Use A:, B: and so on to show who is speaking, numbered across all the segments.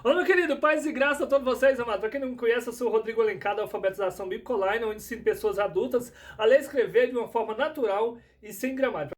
A: Olá, meu querido, paz e graça a todos vocês, amados. Para quem não me conhece, eu sou o Rodrigo Alencar da Alfabetização Bíblica Online, onde ensino pessoas adultas a ler e escrever de uma forma natural e sem gramática.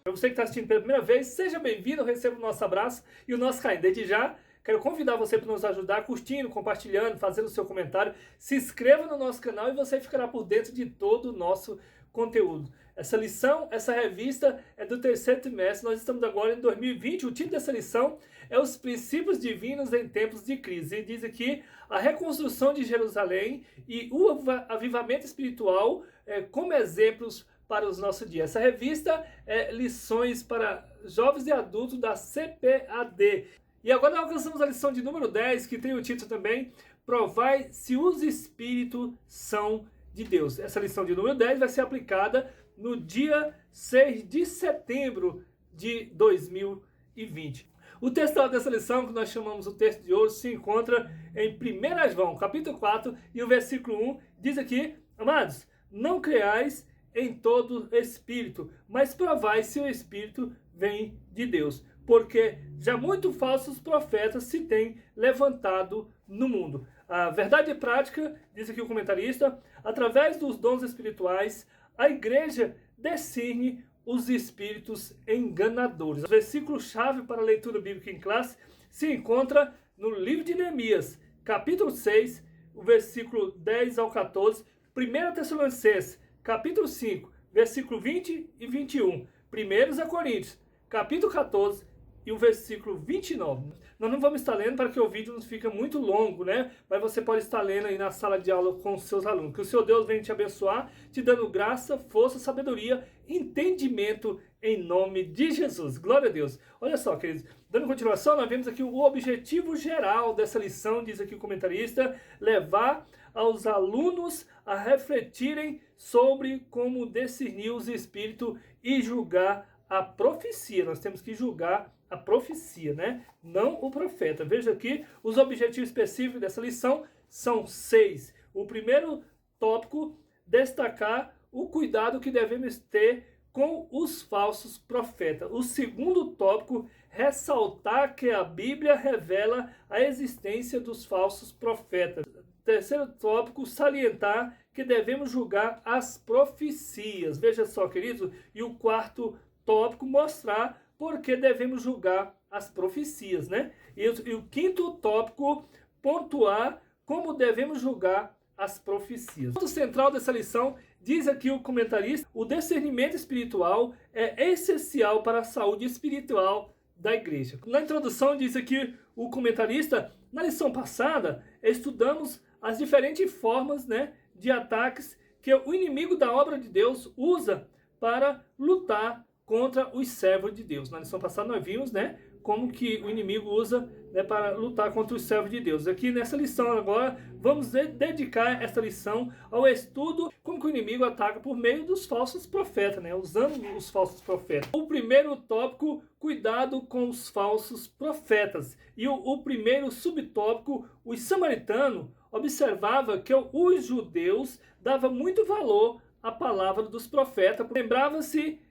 A: Para você que está assistindo pela primeira vez, seja bem-vindo, receba o nosso abraço e o nosso carinho. Desde já, quero convidar você para nos ajudar curtindo, compartilhando, fazendo o seu comentário. Se inscreva no nosso canal e você ficará por dentro de todo o nosso conteúdo. Essa lição, essa revista é do terceiro trimestre, nós estamos agora em 2020. O título dessa lição é Os Princípios Divinos em Tempos de Crise. E diz aqui a reconstrução de Jerusalém e o avivamento espiritual como exemplos para os nossos dias. Essa revista é lições para jovens e adultos da CPAD. E agora nós alcançamos a lição de número 10, que tem o título também, Provai se os Espíritos são de Deus. Essa lição de número 10 vai ser aplicada no dia 6 de setembro de 2020. O texto dessa lição, que nós chamamos o texto de hoje, se encontra em 1 João, capítulo 4, e o versículo 1, diz aqui, amados, não creais em todo espírito, mas provai se o espírito vem de Deus, porque já muitos falsos profetas se têm levantado no mundo. A verdade prática, diz aqui o comentarista, através dos dons espirituais, a igreja discerne os espíritos enganadores. O versículo-chave para a leitura bíblica em classe se encontra no livro de Neemias, capítulo 6, o versículo 10 ao 14, 1 Tessalonicenses, capítulo 5, versículo 20 e 21. 1 Coríntios, capítulo 14 e o versículo 29. Nós não vamos estar lendo para que o vídeo não fique muito longo, né? Mas você pode estar lendo aí na sala de aula com os seus alunos. Que o seu Deus venha te abençoar, te dando graça, força, sabedoria, entendimento em nome de Jesus. Glória a Deus. Olha só, queridos. Dando continuação, nós vemos aqui o objetivo geral dessa lição, diz aqui o comentarista, levar aos alunos a refletirem sobre como discernir os espíritos e julgar a profecia. Nós temos que julgar a profecia, né? Não o profeta. Veja aqui, os objetivos específicos dessa lição são 6. O primeiro tópico, destacar o cuidado que devemos ter com os falsos profetas. O segundo tópico, ressaltar que a Bíblia revela a existência dos falsos profetas. Terceiro tópico, salientar que devemos julgar as profecias. Veja só, queridos. E o quarto tópico, mostrar por que devemos julgar as profecias, né? E o quinto tópico, pontuar como devemos julgar as profecias. O ponto central dessa lição, diz aqui o comentarista, o discernimento espiritual é essencial para a saúde espiritual da igreja. Na introdução, diz aqui o comentarista, na lição passada, estudamos as diferentes formas, né, de ataques que o inimigo da obra de Deus usa para lutar contra os servos de Deus. Na lição passada nós vimos, né, como que o inimigo usa, né, para lutar contra os servos de Deus. Aqui nessa lição agora, vamos dedicar essa lição ao estudo como que o inimigo ataca por meio dos falsos profetas, né, usando os falsos profetas. O primeiro tópico, cuidado com os falsos profetas. E o primeiro subtópico, os samaritanos observava que os judeus davam muito valor à palavra dos profetas. Lembrava-se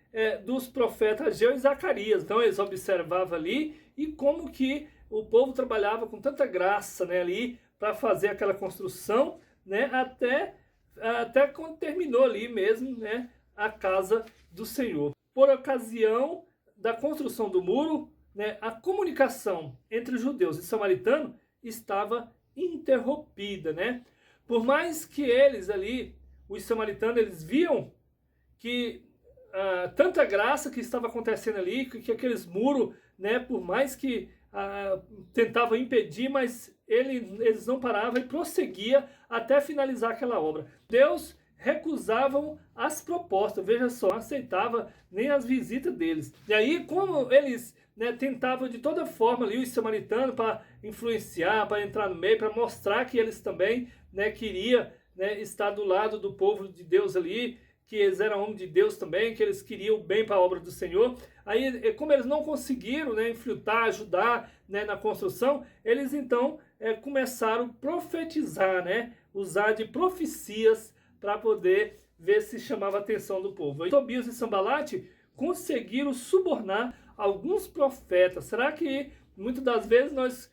A: dos profetas Ageu e Zacarias. Então eles observavam ali e como que o povo trabalhava com tanta graça, né, ali para fazer aquela construção, né, até quando terminou ali mesmo, né, a casa do Senhor. Por ocasião da construção do muro, né, a comunicação entre judeus e samaritanos estava interrompida, né? Por mais que eles ali, os samaritanos, eles viam que tanta graça que estava acontecendo ali, que aqueles muros, né, por mais que tentavam impedir, mas eles não paravam e prosseguia até finalizar aquela obra. Deus recusavam as propostas, veja só, não aceitava nem as visitas deles. E aí, como eles, né, tentavam de toda forma ali os samaritanos para influenciar, para entrar no meio, para mostrar que eles também, né, queriam, né, estar do lado do povo de Deus ali, que eles eram homens de Deus também, que eles queriam o bem para a obra do Senhor. Aí, como eles não conseguiram, né, infiltrar, ajudar, né, na construção, eles então começaram a profetizar, né? Usar de profecias para poder ver se chamava a atenção do povo. E Tobias e Sambalate conseguiram subornar alguns profetas. Será que muitas das vezes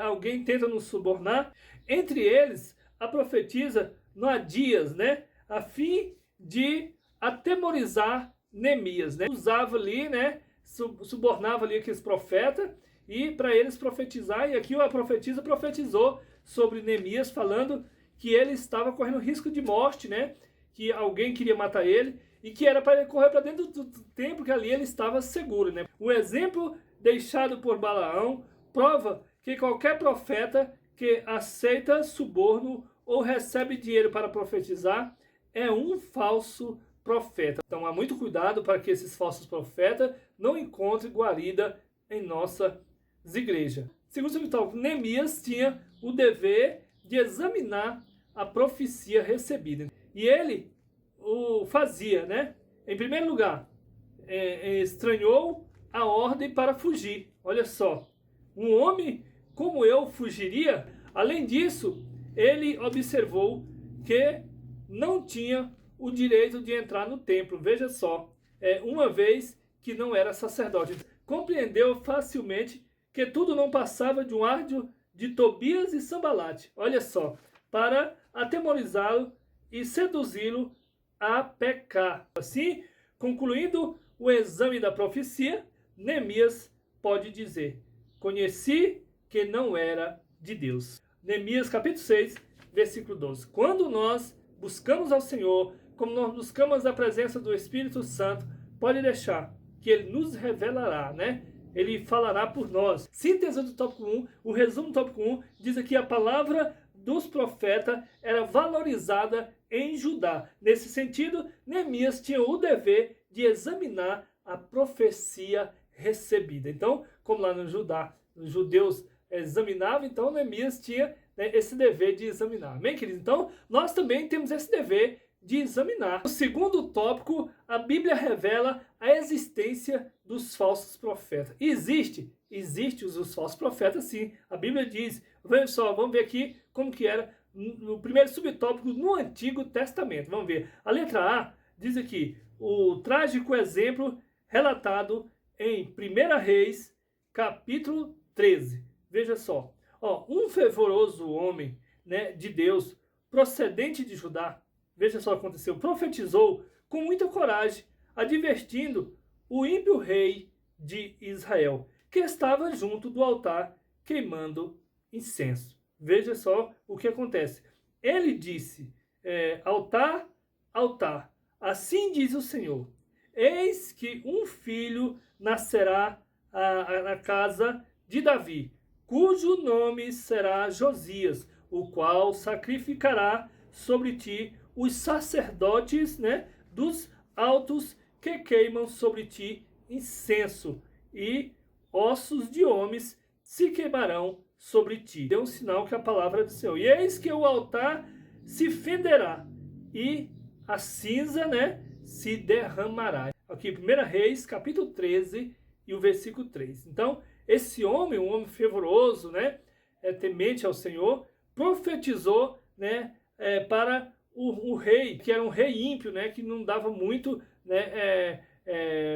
A: alguém tenta nos subornar? Entre eles, a profetisa Noadias, né? A fim de atemorizar Neemias, né? Usava ali, né? Subornava ali aqueles profetas e para eles profetizar. E aqui a profetisa profetizou sobre Neemias, falando que ele estava correndo risco de morte, né? Que alguém queria matar ele e que era para ele correr para dentro do templo, que ali ele estava seguro, né? O exemplo deixado por Balaão prova que qualquer profeta que aceita suborno ou recebe dinheiro para profetizar é um falso profeta. Então há muito cuidado para que esses falsos profetas não encontrem guarida em nossas igrejas. Segundo o subtópico, Neemias tinha o dever de examinar a profecia recebida. E ele o fazia, né? Em primeiro lugar, estranhou a ordem para fugir. Olha só, um homem como eu fugiria? Além disso, ele observou que não tinha o direito de entrar no templo. Veja só, uma vez que não era sacerdote. Compreendeu facilmente que tudo não passava de um ardil de Tobias e Sambalate. Olha só, para atemorizá-lo e seduzi-lo a pecar. Assim, concluindo o exame da profecia, Neemias pode dizer: conheci que não era de Deus. Neemias capítulo 6, versículo 12. Quando nós buscamos ao Senhor, como nós buscamos a presença do Espírito Santo, pode deixar que Ele nos revelará, né? Ele falará por nós. Síntese do tópico 1, o resumo do tópico 1, diz aqui: a palavra dos profetas era valorizada em Judá. Nesse sentido, Neemias tinha o dever de examinar a profecia recebida. Então, como lá no Judá, os judeus examinavam, então Neemias tinha, né, esse dever de examinar. Amém, queridos? Então, nós também temos esse dever de examinar. No segundo tópico, a Bíblia revela a existência dos falsos profetas. Existe os falsos profetas, sim. A Bíblia diz, veja só, vamos ver aqui como que era no primeiro subtópico no Antigo Testamento. Vamos ver. A letra A diz aqui, o trágico exemplo relatado em 1 Reis, capítulo 13. Veja só, um fervoroso homem, né, de Deus, procedente de Judá, veja só o que aconteceu, profetizou com muita coragem, advertindo o ímpio rei de Israel, que estava junto do altar queimando incenso. Veja só o que acontece. Ele disse, altar, altar, assim diz o Senhor, eis que um filho nascerá na casa de Davi, cujo nome será Josias, o qual sacrificará sobre ti os sacerdotes, né, dos altos que queimam sobre ti incenso, e ossos de homens se queimarão sobre ti. Deu um sinal que a palavra do Senhor. E eis que o altar se fenderá e a cinza, né, se derramará. Aqui, 1 Reis, capítulo 13 e o versículo 3. Então, esse homem, um homem fervoroso, né, temente ao Senhor, profetizou, né, para o rei, que era um rei ímpio, né, que não dava muito, né,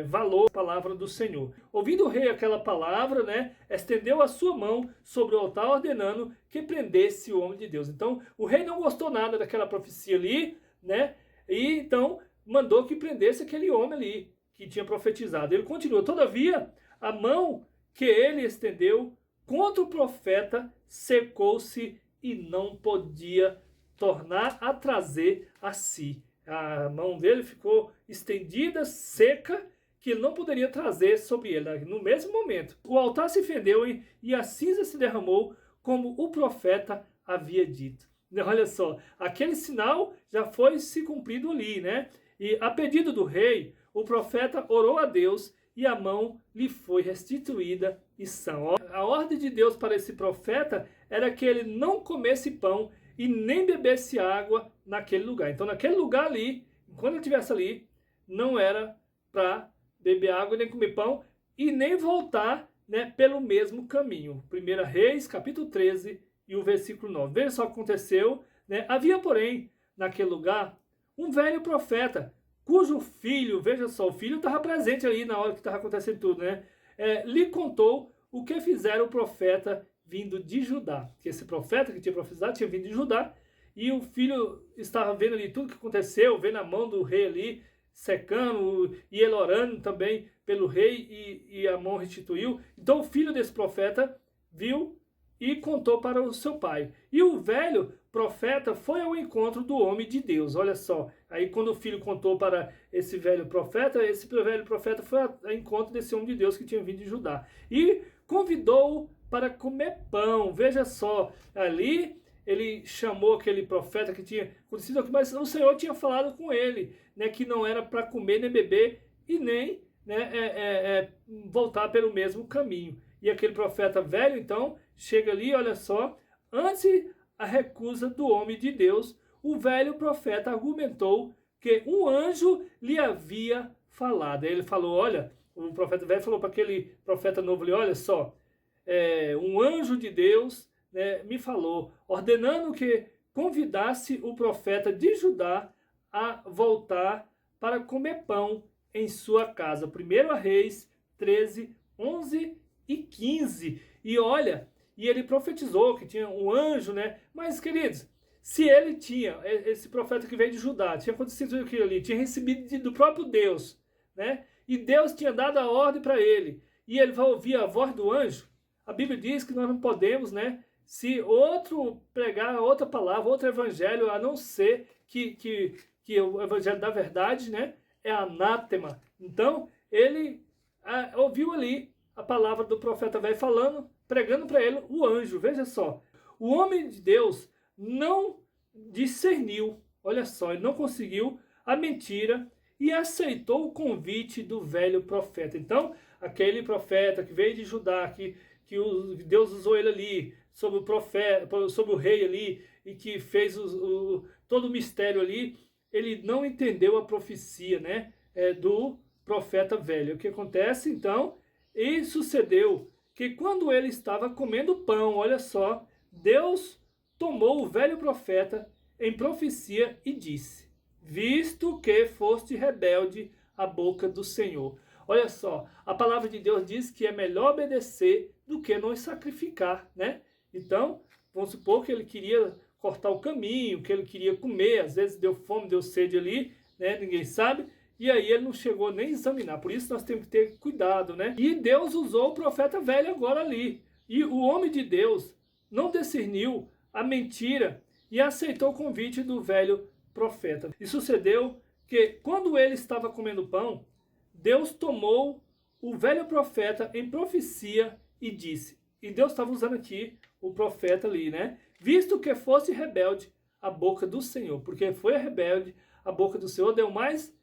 A: valor à palavra do Senhor. Ouvindo o rei aquela palavra, né, estendeu a sua mão sobre o altar, ordenando que prendesse o homem de Deus. Então, o rei não gostou nada daquela profecia ali, né, e então mandou que prendesse aquele homem ali, que tinha profetizado. Ele continua: todavia, a mão que ele estendeu contra o profeta secou-se e não podia tornar a trazer a si. A mão dele ficou estendida, seca, que ele não poderia trazer sobre ele. No mesmo momento, o altar se fendeu e a cinza se derramou, como o profeta havia dito. Olha só, aquele sinal já foi se cumprido ali, né? E a pedido do rei, o profeta orou a Deus e a mão lhe foi restituída e sã. A ordem de Deus para esse profeta era que ele não comesse pão e nem bebesse água naquele lugar. Então, naquele lugar ali, quando ele estivesse ali, não era para beber água, nem comer pão e nem voltar, né, pelo mesmo caminho. 1 Reis, capítulo 13 e o versículo 9. Veja só o que aconteceu, né? Havia, porém, naquele lugar, um velho profeta, cujo filho, veja só, o filho estava presente ali na hora que estava acontecendo tudo, né? Lhe contou o que fizera o profeta vindo de Judá. Que esse profeta que tinha profetizado tinha vindo de Judá, e o filho estava vendo ali tudo que aconteceu, vendo a mão do rei ali, secando, e ele orando também pelo rei, e a mão restituiu. Então o filho desse profeta viu e contou para o seu pai. E o velho profeta foi ao encontro do homem de Deus. Olha só, aí quando o filho contou para esse velho profeta foi ao encontro desse homem de Deus que tinha vindo de Judá. E convidou-o para comer pão. Veja só, ali ele chamou aquele profeta que tinha acontecido aqui, mas o Senhor tinha falado com ele, né, que não era para comer nem beber e nem, né, voltar pelo mesmo caminho. E aquele profeta velho, então, chega ali, olha só, ante a recusa do homem de Deus, o velho profeta argumentou que um anjo lhe havia falado. Aí ele falou, olha, o profeta velho falou para aquele profeta novo ali, olha só, um anjo de Deus, né, me falou, ordenando que convidasse o profeta de Judá a voltar para comer pão em sua casa. 1 Reis 13, 11 e 15. E olha, e ele profetizou que tinha um anjo, né? Mas, queridos, se ele tinha, esse profeta que veio de Judá, tinha acontecido aquilo ali, tinha recebido do próprio Deus, né? E Deus tinha dado a ordem para ele, e ele vai ouvir a voz do anjo. A Bíblia diz que nós não podemos, né? Se outro pregar outra palavra, outro evangelho, a não ser que o evangelho da verdade, né, é anátema. Então, ele ouviu ali a palavra do profeta velho falando, pregando para ele o anjo. Veja só, o homem de Deus não discerniu, olha só, ele não conseguiu a mentira e aceitou o convite do velho profeta. Então, aquele profeta que veio de Judá, que Deus usou ele ali, sobre o profeta, sobre o rei ali, e que fez todo o mistério ali, ele não entendeu a profecia, né, do profeta velho. O que acontece, então, e sucedeu que quando ele estava comendo pão, olha só, Deus tomou o velho profeta em profecia e disse, visto que foste rebelde à boca do Senhor. Olha só, a palavra de Deus diz que é melhor obedecer do que não sacrificar, né? Então, vamos supor que ele queria cortar o caminho, que ele queria comer, às vezes deu fome, deu sede ali, né? Ninguém sabe, e aí ele não chegou nem a examinar. Por isso nós temos que ter cuidado, né? E Deus usou o profeta velho agora ali. E o homem de Deus não discerniu a mentira e aceitou o convite do velho profeta. E sucedeu que quando ele estava comendo pão, Deus tomou o velho profeta em profecia e disse, e Deus estava usando aqui o profeta ali, né? Visto que fosse rebelde à boca do Senhor, porque foi rebelde à boca do Senhor, deu mais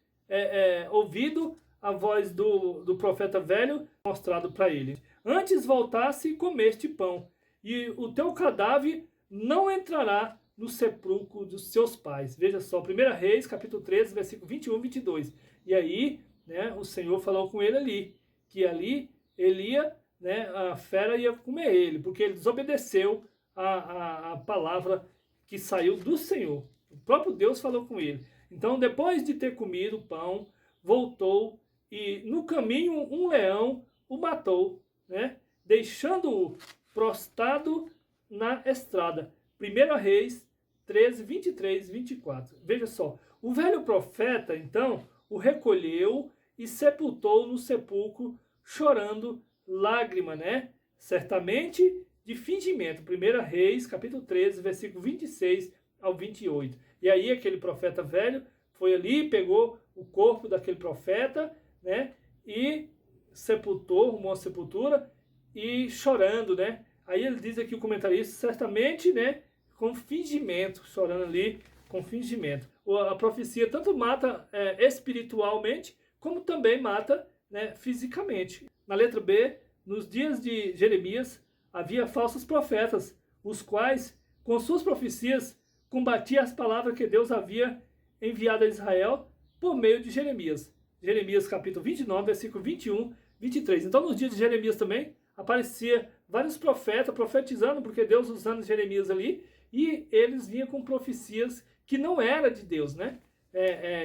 A: ouvido a voz do profeta velho mostrado para ele. Antes voltasse e comeste pão, e o teu cadáver não entrará no sepulcro dos seus pais. Veja só, 1 Reis, capítulo 13, versículo 21 e 22. E aí, né, o Senhor falou com ele ali, que ali ele ia, né, a fera ia comer ele, porque ele desobedeceu a palavra que saiu do Senhor. O próprio Deus falou com ele. Então, depois de ter comido o pão, voltou e no caminho um leão o matou, né, deixando-o prostrado na estrada. 1 Reis 13, 23 e 24. Veja só, o velho profeta, então, o recolheu e sepultou no sepulcro, chorando lágrima, né? Certamente de fingimento. 1 Reis, capítulo 13, versículo 26 ao 28. E aí aquele profeta velho foi ali, pegou o corpo daquele profeta, né? E sepultou, arrumou a sepultura e chorando, né? Aí ele diz aqui o comentarista, certamente, né? Com fingimento, chorando ali com fingimento. A profecia tanto mata espiritualmente, como também mata, né, fisicamente. Na letra B, nos dias de Jeremias, havia falsos profetas, os quais, com suas profecias, combatiam as palavras que Deus havia enviado a Israel por meio de Jeremias. Jeremias capítulo 29, versículo 21, 23. Então, nos dias de Jeremias também, aparecia vários profetas profetizando, porque Deus usando Jeremias ali, e eles vinham com profecias que não era de Deus, né?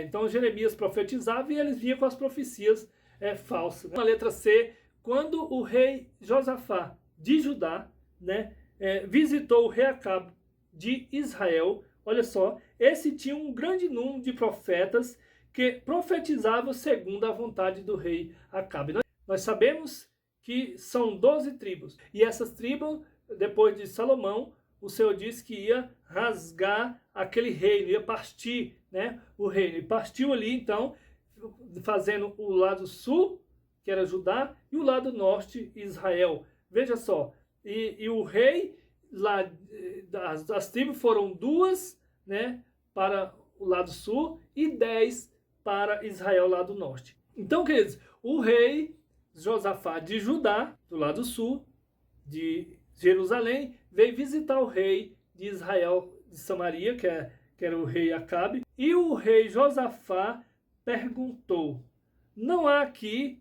A: Então Jeremias profetizava e eles vinham com as profecias falsas. Né? Na letra C, quando o rei Josafá de Judá, né, visitou o rei Acabe de Israel, olha só, esse tinha um grande número de profetas que profetizavam segundo a vontade do rei Acabe. Nós sabemos que são 12 tribos, e essas tribos, depois de Salomão, o Senhor disse que ia rasgar aquele reino, ia partir, né, o reino. E partiu ali, então, fazendo o lado sul, que era Judá, e o lado norte, Israel. Veja só, e o rei, lá, as tribos foram 2, né, para o lado sul e 10 para Israel, lado norte. Então, queridos, o rei Josafá de Judá, do lado sul, de Jerusalém, veio visitar o rei de Israel, de Samaria, que era o rei Acabe, e o rei Josafá perguntou: não há aqui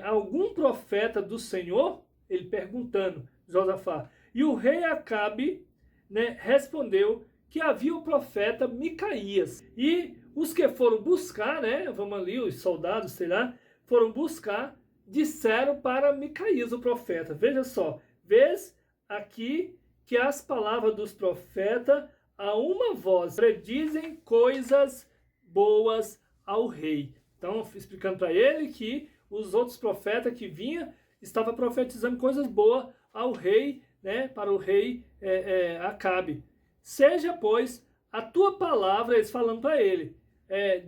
A: algum profeta do Senhor? Ele perguntando, Josafá. E o rei Acabe, né, respondeu que havia o profeta Micaías. E os que foram buscar, né, vamos ali, os soldados, sei lá, foram buscar, disseram para Micaías, o profeta. Veja só, vês aqui que as palavras dos profetas a uma voz predizem coisas boas ao rei. Então, explicando para ele que os outros profetas que vinham estavam profetizando coisas boas ao rei, né, para o rei Acabe. Seja, pois, a tua palavra, eles falando para ele,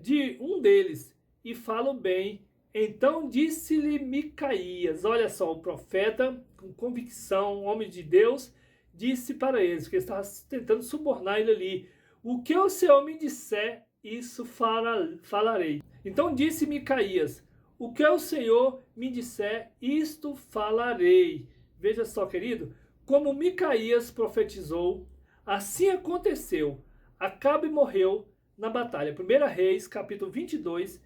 A: de um deles, e falo bem. Então disse-lhe Micaías, olha só, o profeta, com convicção, homem de Deus, disse para eles, que ele estava tentando subornar ele ali: o que o Senhor me disser, isso falarei. Então disse Micaías: o que o Senhor me disser, isto falarei. Veja só, querido, como Micaías profetizou, assim aconteceu. Acabe morreu na batalha. 1 Reis, capítulo 22,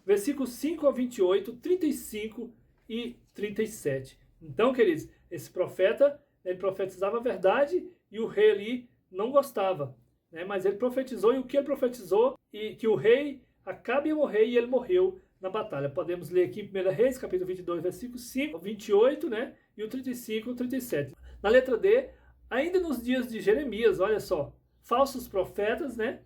A: versículos 5 a 28, 35 e 37. Então, queridos, esse profeta, ele profetizava a verdade e o rei ali não gostava, né? Mas ele profetizou, e o que ele profetizou? E que o rei Acabe ia morrer, e ele morreu na batalha. Podemos ler aqui em 1 Reis, capítulo 22, versículo 5 ao 28, né? E o 35 e o 37. Na letra D, ainda nos dias de Jeremias, olha só, falsos profetas, né,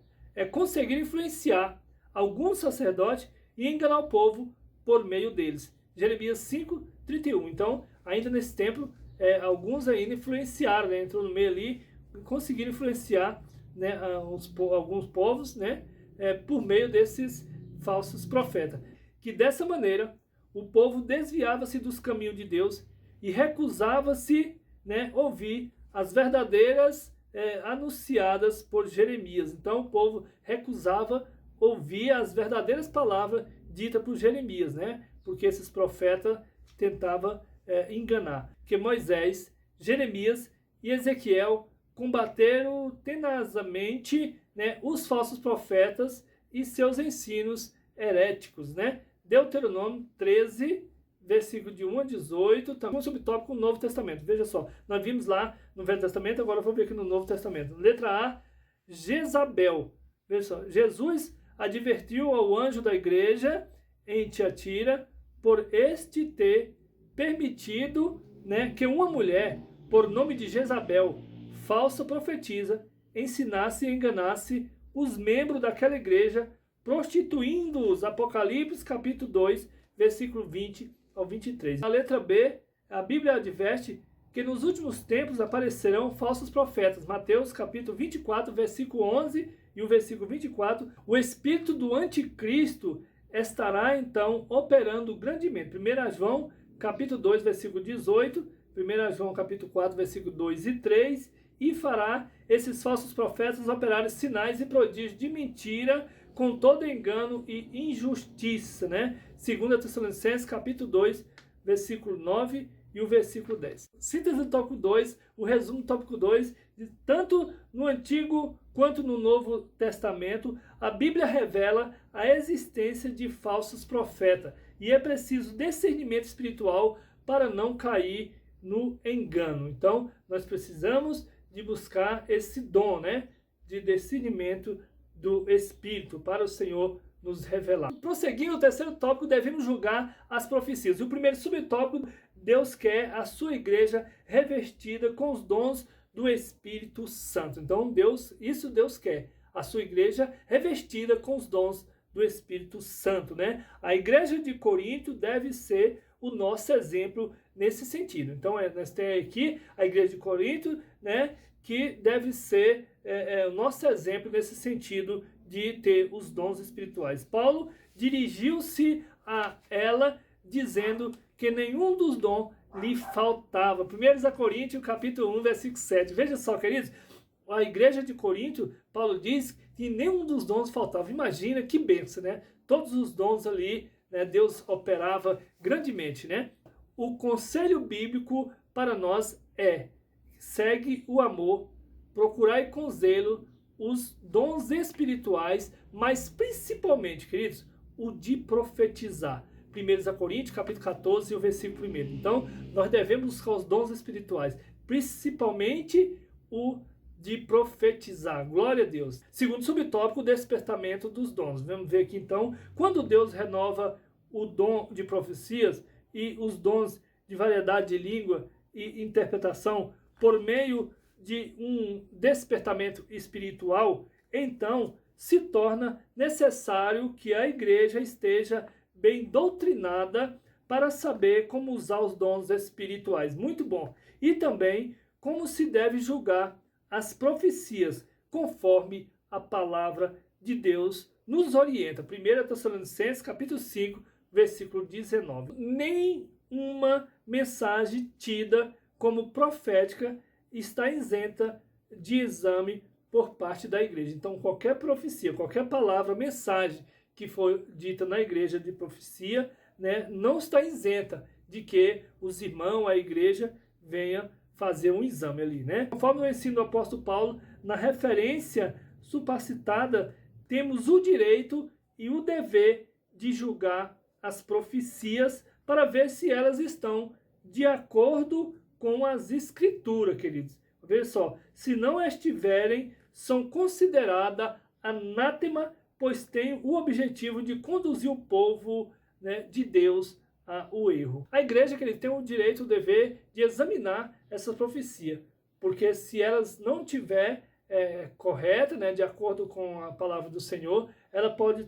A: conseguiram influenciar alguns sacerdotes e enganar o povo por meio deles. Jeremias 5, 31. Então, ainda nesse tempo, alguns ainda influenciaram, né, entrou no meio ali, conseguiram influenciar, né, alguns povos, né, por meio desses falsos profetas. Que dessa maneira, o povo desviava-se dos caminhos de Deus e recusava-se, né, ouvir as verdadeiras anunciadas por Jeremias. Então o povo recusava ouvir as verdadeiras palavras ditas por Jeremias, né? Porque esses profetas tentavam enganar. Que Moisés, Jeremias e Ezequiel combateram tenazmente, né, os falsos profetas e seus ensinos heréticos, né? Deuteronômio 13, versículo de 1 a 18, também um subtópico no Novo Testamento. Veja só, nós vimos lá no Velho Testamento, agora eu vou ver aqui no Novo Testamento. Letra A, Jezabel. Veja só, Jesus advertiu ao anjo da igreja em Tiatira por este ter permitido, né, que uma mulher, por nome de Jezabel, falsa profetisa, ensinasse e enganasse os membros daquela igreja, prostituindo-os. Apocalipse capítulo 2, versículo 20 ao 23. Na letra B, a Bíblia adverte que nos últimos tempos aparecerão falsos profetas. Mateus capítulo 24, versículo 11 e o versículo 24. O espírito do anticristo estará então operando grandemente. 1 João capítulo 2, versículo 18. 1 João capítulo 4, versículo 2 e 3. E fará esses falsos profetas operarem sinais e prodígios de mentira, com todo engano e injustiça, né? 2 Tessalonicenses, capítulo 2, versículo 9 e o versículo 10. Síntese do tópico 2, o resumo do tópico 2, tanto no Antigo quanto no Novo Testamento, a Bíblia revela a existência de falsos profetas, e é preciso discernimento espiritual para não cair no engano. Então, nós precisamos de buscar esse dom, né, de discernimento do Espírito para o Senhor nos revelar. Prosseguindo, o terceiro tópico, devemos julgar as profecias. E o primeiro subtópico, Deus quer a sua igreja revestida com os dons do Espírito Santo. Então, Deus quer, a sua igreja revestida com os dons do Espírito Santo, né? A igreja de Corinto deve ser o nosso exemplo nesse sentido. Então, nós temos aqui a igreja de Corinto, né, que deve ser o nosso exemplo nesse sentido de ter os dons espirituais. Paulo dirigiu-se a ela dizendo que nenhum dos dons lhe faltava. 1 Coríntios, capítulo 1, versículo 7. Veja só, queridos, a igreja de Corinto, Paulo diz que nenhum dos dons faltava. Imagina que bênção, né? Todos os dons ali, né, Deus operava grandemente, né? O conselho bíblico para nós é: segue o amor, procurai com zelo os dons espirituais, mas principalmente, queridos, o de profetizar. 1 Coríntios, capítulo 14, o versículo 1. Então, nós devemos buscar os dons espirituais, principalmente o de profetizar. Glória a Deus. Segundo subtópico, o despertamento dos dons. Vamos ver aqui, então, quando Deus renova o dom de profecias e os dons de variedade de língua e interpretação por meio de um despertamento espiritual, então se torna necessário que a igreja esteja bem doutrinada para saber como usar os dons espirituais. Muito bom. E também como se deve julgar as profecias, conforme a palavra de Deus nos orienta. 1 Tessalonicenses, capítulo 5, versículo 19. Nenhuma mensagem tida como profética está isenta de exame por parte da igreja. Então, qualquer profecia, qualquer palavra, mensagem que for dita na igreja de profecia, né, não está isenta de que os irmãos, a igreja, venha fazer um exame ali, né? Conforme o ensino do apóstolo Paulo, na referência supracitada, temos o direito e o dever de julgar as profecias para ver se elas estão de acordo com as escrituras, queridos. Veja só, se não estiverem, são consideradas anátema, pois tem o objetivo de conduzir o povo, né, de Deus ao erro. A igreja, que ele tem o direito, o dever de examinar essa profecia, porque se elas não tiver correta, né, de acordo com a palavra do Senhor, ela pode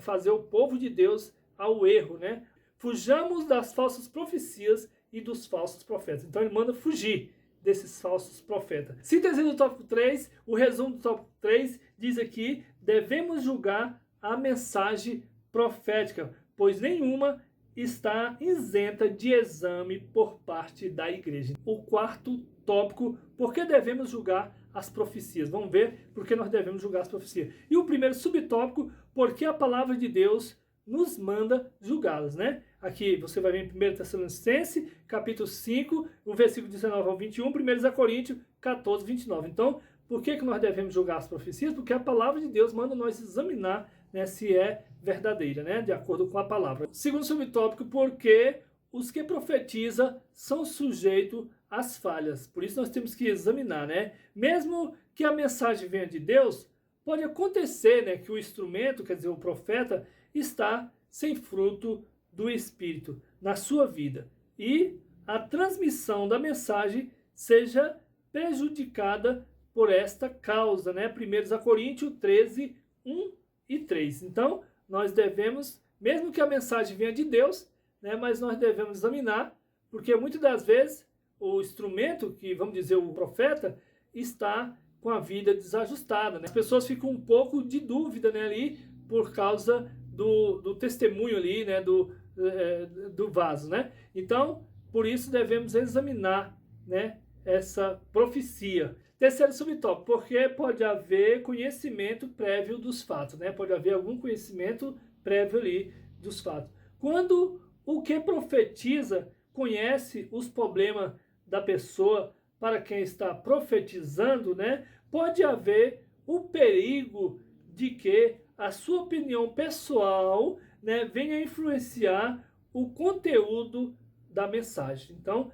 A: fazer o povo de Deus ao erro, né? Fujamos das falsas profecias e dos falsos profetas. Então ele manda fugir desses falsos profetas. Síntese do tópico 3, o resumo do tópico 3 diz aqui: devemos julgar a mensagem profética, pois nenhuma está isenta de exame por parte da igreja. O quarto tópico, por que devemos julgar as profecias? Vamos ver por que nós devemos julgar as profecias. E o primeiro subtópico, porque a palavra de Deus nos manda julgá-las, né? Aqui você vai ver em 1 Tessalonicenses, capítulo 5, o versículo 19 ao 21, 1 Coríntios 14, 29. Então, por que nós devemos julgar as profecias? Porque a palavra de Deus manda nós examinar, né, se é verdadeira, né, de acordo com a palavra. Segundo subtópico, porque os que profetizam são sujeitos às falhas. Por isso nós temos que examinar, né? Mesmo que a mensagem venha de Deus, pode acontecer, né, que o instrumento, quer dizer, o profeta, está sem fruto do Espírito na sua vida e a transmissão da mensagem seja prejudicada por esta causa, né? 1 Coríntios 13, 1 e 3. Então, nós devemos, mesmo que a mensagem venha de Deus, né, mas nós devemos examinar, porque muitas das vezes o instrumento, que vamos dizer o profeta, está com a vida desajustada, né? As pessoas ficam um pouco de dúvida, né, ali por causa do testemunho ali, né, do vaso, né? Então, por isso devemos examinar, né, essa profecia. Terceiro subtópico, porque pode haver conhecimento prévio dos fatos, né? Pode haver algum conhecimento prévio ali dos fatos. Quando o que profetiza conhece os problemas da pessoa para quem está profetizando, né? Pode haver o perigo de que a sua opinião pessoal, né, venha influenciar o conteúdo da mensagem. Então,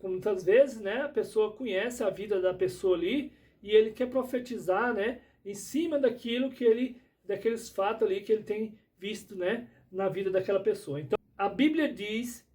A: muitas vezes, né, a pessoa conhece a vida da pessoa ali e ele quer profetizar, né, em cima daqueles fatos ali que ele tem visto, né, na vida daquela pessoa. Então, a Bíblia diz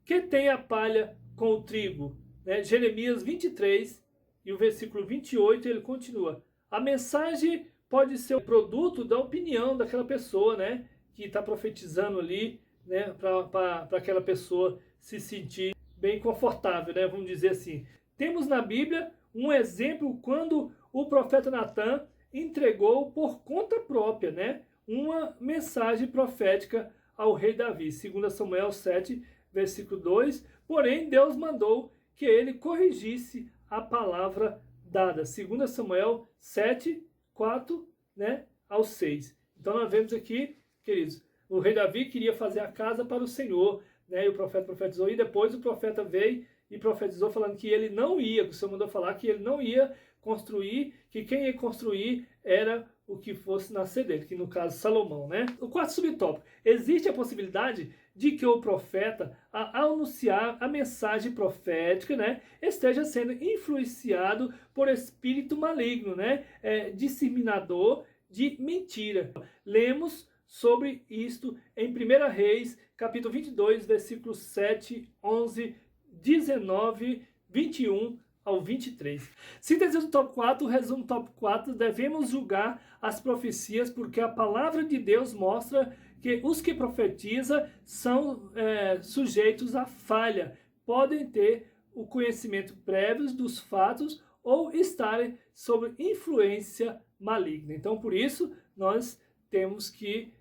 A: que tem a palha com o trigo, né? Jeremias 23 e o versículo 28, ele continua: a mensagem pode ser o produto da opinião daquela pessoa, né, que está profetizando ali, né, para aquela pessoa se sentir bem confortável, né, vamos dizer assim. Temos na Bíblia um exemplo quando o profeta Natan entregou por conta própria, né, uma mensagem profética ao rei Davi. 2 Samuel 7, versículo 2. Porém, Deus mandou que ele corrigisse a palavra dada. 2 Samuel 7, 4, né, ao 6. Então nós vemos aqui, queridos, o rei Davi queria fazer a casa para o Senhor, né, e o profeta profetizou, e depois o profeta veio e profetizou falando que ele não ia, o Senhor mandou falar que ele não ia construir, que quem ia construir era o que fosse nascer dele, que no caso Salomão, né? O quarto subtópico: existe a possibilidade de que o profeta, ao anunciar a mensagem profética, né, esteja sendo influenciado por espírito maligno, né, disseminador de mentira. Lemos sobre isto em 1 Reis, capítulo 22, versículos 7, 11, 19, 21 ao 23. Síntese do top 4, resumo do top 4, devemos julgar as profecias porque a palavra de Deus mostra que os que profetizam são sujeitos à falha, podem ter o conhecimento prévio dos fatos ou estarem sob influência maligna. Então, por isso, nós temos que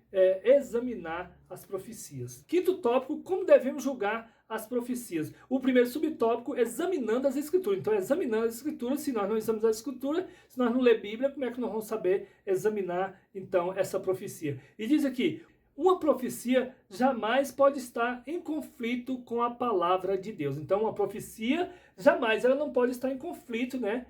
A: examinar as profecias. Quinto tópico: como devemos julgar as profecias. O primeiro subtópico: examinando as escrituras. Então, examinando as escrituras. Se nós não examinamos a escritura, se nós não ler Bíblia, como é que nós vamos saber examinar, então, essa profecia? E diz aqui: uma profecia jamais pode estar em conflito com a palavra de Deus. Então, uma profecia jamais, ela não pode estar em conflito, né,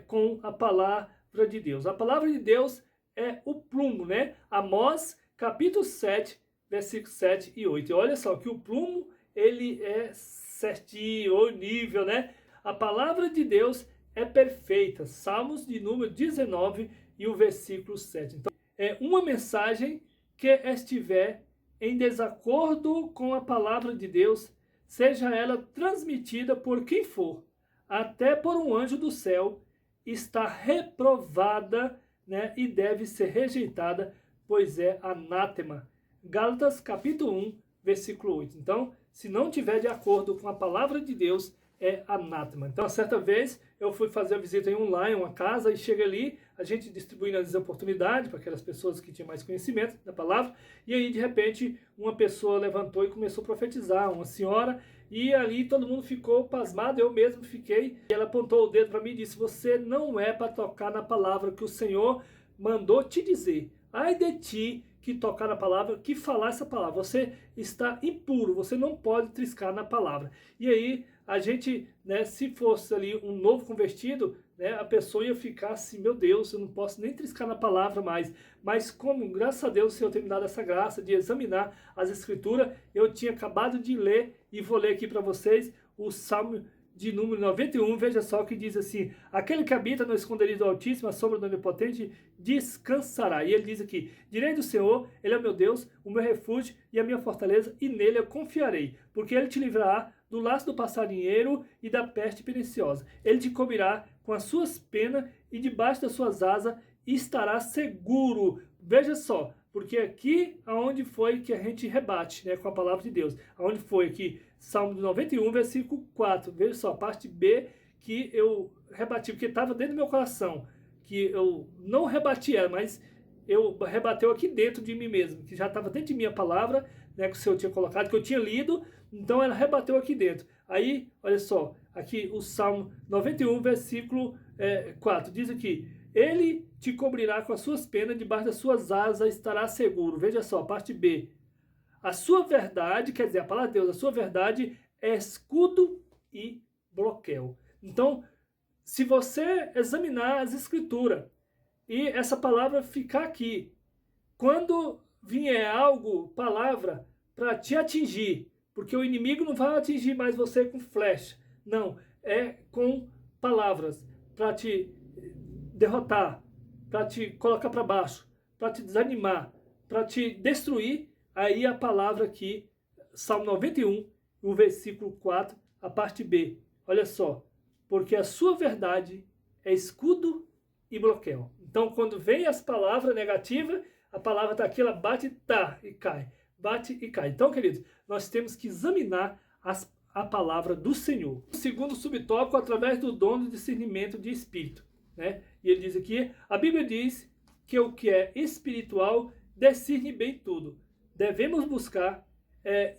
A: com a palavra de Deus. A palavra de Deus é o prumo, né? Amós, capítulo 7, versículos 7 e 8. E olha só que o prumo, ele é certinho, o nível, né? A palavra de Deus é perfeita. Salmos de número 19 e o versículo 7. Então, é uma mensagem que estiver em desacordo com a palavra de Deus, seja ela transmitida por quem for, até por um anjo do céu, está reprovada, né, e deve ser rejeitada, pois é anátema. Gálatas capítulo 1, versículo 8. Então, se não tiver de acordo com a palavra de Deus, é anátema. Então, certa vez, eu fui fazer a visita em online, uma casa, e chega ali, a gente distribuindo as oportunidades para aquelas pessoas que tinham mais conhecimento da palavra, e aí, de repente, uma pessoa levantou e começou a profetizar, uma senhora, e ali todo mundo ficou pasmado, eu mesmo fiquei, e ela apontou o dedo para mim e disse: você não é para tocar na palavra que o Senhor mandou te dizer. Ai de ti que tocar na palavra, que falar essa palavra. Você está impuro, você não pode triscar na palavra. E aí, a gente, né, se fosse ali um novo convertido, né, a pessoa ia ficar assim: meu Deus, eu não posso nem triscar na palavra mais. Mas como, graças a Deus, o Senhor tem me dado essa graça de examinar as Escrituras, eu tinha acabado de ler, e vou ler aqui para vocês o Salmo de número 91, veja só que diz assim: aquele que habita no esconderijo do Altíssimo, a sombra do Onipotente, descansará. E ele diz aqui: direi do Senhor, ele é o meu Deus, o meu refúgio e a minha fortaleza, e nele eu confiarei, porque ele te livrará do laço do passarinheiro e da peste perniciosa. Ele te cobrirá com as suas penas e debaixo das suas asas estará seguro. Veja só, porque aqui aonde foi que a gente rebate, né, com a palavra de Deus. Aonde foi aqui? Salmo 91, versículo 4. Veja só, a parte B que eu rebati, porque estava dentro do meu coração, que eu não rebati ela, mas eu rebateu aqui dentro de mim mesmo, que já estava dentro de mim a palavra, né, que o Senhor tinha colocado, que eu tinha lido, então ela rebateu aqui dentro. Aí, olha só, aqui o Salmo 91, versículo 4, diz aqui: ele te cobrirá com as suas penas, debaixo das suas asas estará seguro. Veja só, parte B. A sua verdade, quer dizer, a palavra de Deus, a sua verdade é escudo e broquel. Então, se você examinar as Escrituras e essa palavra ficar aqui, quando vier algo, palavra, para te atingir, porque o inimigo não vai atingir mais você com flecha, Não, é com palavras para te derrotar, para te colocar para baixo, para te desanimar, para te destruir. Aí a palavra aqui, Salmo 91, o versículo 4, a parte B. Olha só, porque a sua verdade é escudo e bloqueio. Então, quando vem as palavras negativas, a palavra está aqui, ela bate e cai. Bate e cai. Então, queridos, nós temos que examinar a palavra do Senhor. O segundo subtópico, através do dom do discernimento de espírito, né? E ele diz aqui, a Bíblia diz que o que é espiritual discerne bem tudo. Devemos buscar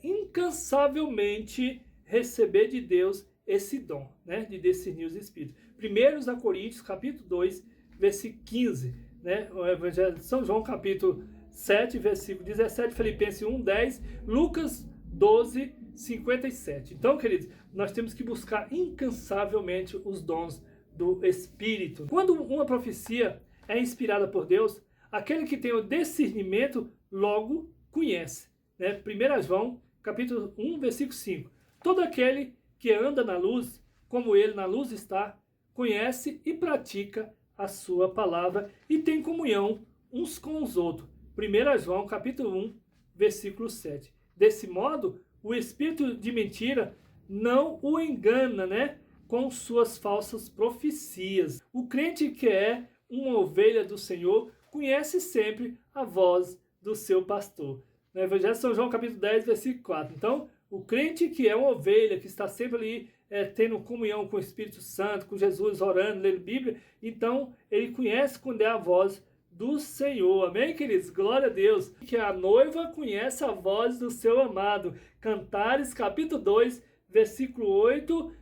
A: incansavelmente receber de Deus esse dom, né, de discernir os espíritos. 1 Coríntios, capítulo 2, versículo 15, né, o Evangelho de São João, capítulo 7, versículo 17, Filipenses 1, 10, Lucas 12, 57. Então, queridos, nós temos que buscar incansavelmente os dons do Espírito. Quando uma profecia é inspirada por Deus, aquele que tem o discernimento logo conhece, né? 1 João, capítulo 1, versículo 5. Todo aquele que anda na luz, como ele na luz está, conhece e pratica a sua palavra e tem comunhão uns com os outros. 1 João, capítulo 1, versículo 7. Desse modo, o espírito de mentira não o engana, né, com suas falsas profecias. O crente que é uma ovelha do Senhor conhece sempre a voz do seu pastor. No Evangelho de São João, capítulo 10, versículo 4. Então, o crente que é uma ovelha, que está sempre ali tendo comunhão com o Espírito Santo, com Jesus, orando, lendo Bíblia, então ele conhece quando é a voz do Senhor. Amém, queridos? Glória a Deus. Que a noiva conhece a voz do seu amado. Cantares, capítulo 2, versículo 8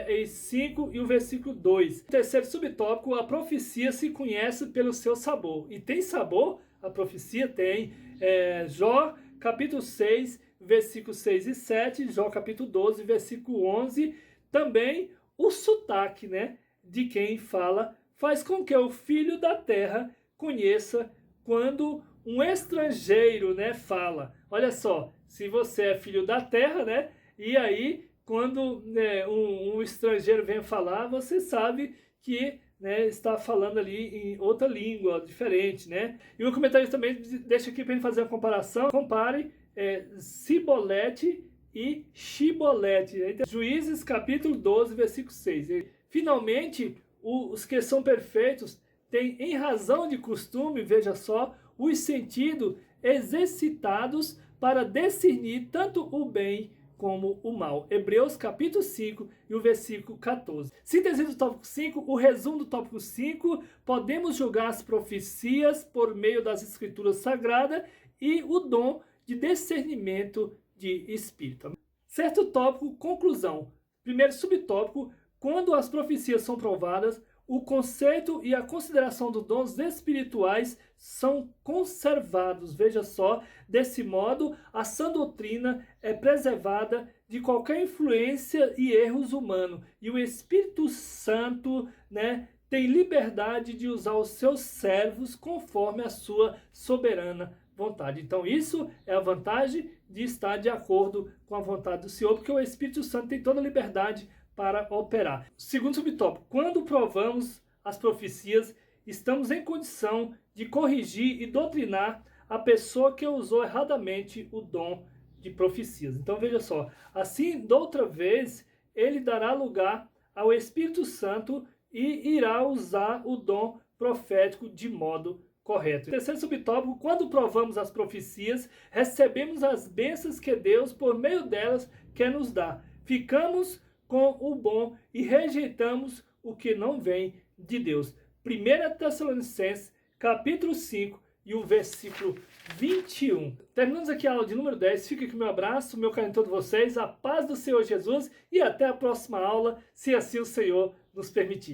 A: e 5 e o versículo 2. Terceiro subtópico, a profecia se conhece pelo seu sabor. E tem sabor? A profecia tem. Jó, capítulo 6, versículos 6 e 7, Jó, capítulo 12, versículo 11. Também o sotaque, né, de quem fala faz com que o filho da terra conheça quando um estrangeiro, né, fala. Olha só, se você é filho da terra, né, e aí quando um estrangeiro vem falar, você sabe que, né, está falando ali em outra língua diferente, né? E o comentário também deixa aqui para ele fazer uma comparação. Compare cibolete e chibolete. Juízes capítulo 12, versículo 6. Finalmente, os que são perfeitos têm, em razão de costume, veja só, os sentidos exercitados para discernir tanto o bem como o mal. Hebreus capítulo 5 e o versículo 14. Síntese do tópico 5, o resumo do tópico 5, podemos julgar as profecias por meio das escrituras sagradas e o dom de discernimento de espírito. Certo tópico, conclusão. Primeiro subtópico, quando as profecias são provadas, o conceito e a consideração dos dons espirituais são conservados. Veja só, desse modo, a sã doutrina é preservada de qualquer influência e erros humanos. E o Espírito Santo, né, tem liberdade de usar os seus servos conforme a sua soberana vontade. Então isso é a vantagem de estar de acordo com a vontade do Senhor, porque o Espírito Santo tem toda a liberdade para operar. Segundo subtópico, quando provamos as profecias, estamos em condição de corrigir e doutrinar a pessoa que usou erradamente o dom de profecias. Então veja só, assim, da outra vez, ele dará lugar ao Espírito Santo e irá usar o dom profético de modo correto. Terceiro subtópico, quando provamos as profecias, recebemos as bênçãos que Deus, por meio delas, quer nos dar. Ficamos com o bom e rejeitamos o que não vem de Deus. 1 Tessalonicenses, capítulo 5 e o versículo 21. Terminamos aqui a aula de número 10. Fica aqui o meu abraço, meu carinho a todos vocês, a paz do Senhor Jesus e até a próxima aula, se assim o Senhor nos permitir.